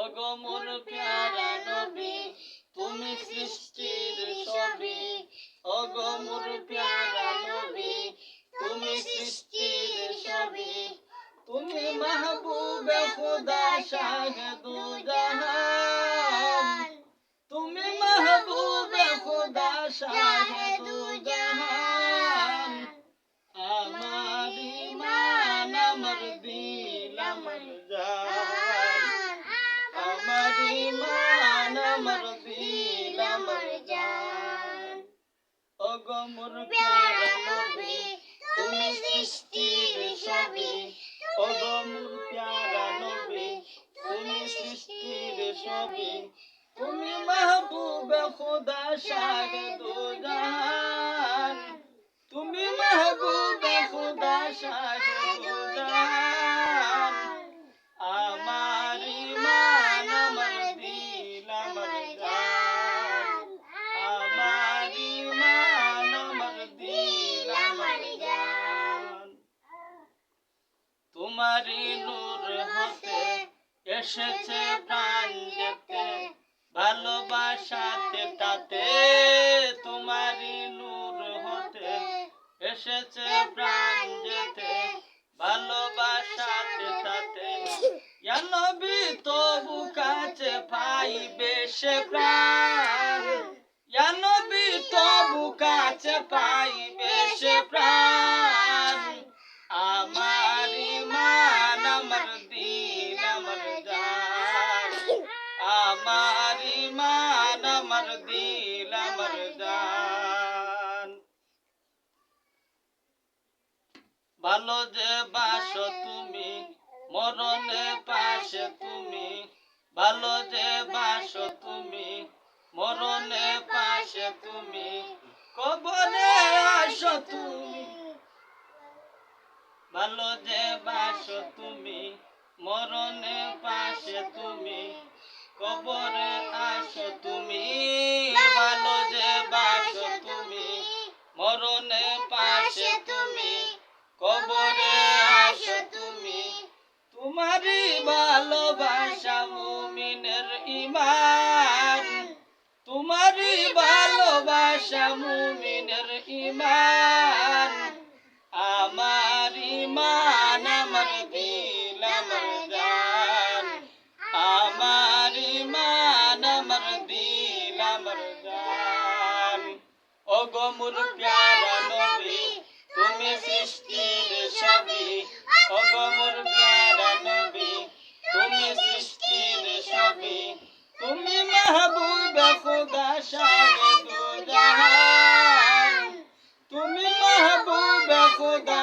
ওগো মোর প্যারা নবী তুমি সৃষ্টির ছবি ওগো মোর প্যারা নবী তুমি সৃষ্টির ছবি তুমি মাহবুবে খুদা শাহে দু জাহান তুমি মাহবুবে খুদা শাহে দু জাহান আমার ঈমান আমার দিল আমার জান আমার ঈমান আমার দিল আমার জান ওগো মোর প্যারা নবী তুমি সৃষ্টির ছবি ওগো মোর প্যারা নবী তুমি সৃষ্টির ছবি তুমি মাহবুবে খুদা শাহে দু জাহান তুমি মাহবুবে খুদা শাহে দু জাহান আমার ঈমান আমার দিল আমার জান আমার ঈমান আমার দিল আমার জান তোমারই নূর হতে এসেছে প্রাণ যেতে ভালোবাসাতে তাতে তোমারই নূর হতে এসেছে প্রাণ যেতে ভালোবাসাতে তাতে ইয়া নবী তবু কাছে পাইবে সে প্রাণ ইয়া নবী তবু কাছে পাইবে সে প্রাণ আমার ঈমান আমার দিল আমার জান আমার ঈমান আমার দিল আমার জান ভালো যে বাসো তুমি মরণে পাশে তুমি ভালো যে বাসো তুমি মরণে পাশে তুমি কবরে আসো তুমি ভালো যে বাসো তুমি মরণে পাশে তুমি কবরে আসো তুমি ভালো যে বাসো তুমি মরণে পাশে তুমি কবরে আসো তুমি তোমারই ভালোবাসা মুমিনের ঈমান তোমারই ভালোবাসা মুমিনের ঈমান আমার ঈমান আমার দিল আমার জান আমার ঈমান আমার দিল আমার জান ওগো মোর প্যারা নবী তুমি সৃষ্টির ছবি ওগো মোর প্যারা নবী তুমি সৃষ্টির ছবি তুমি মাহবুবে খুদা শাহে দু জাহান তুমি মাহবুবে খুদা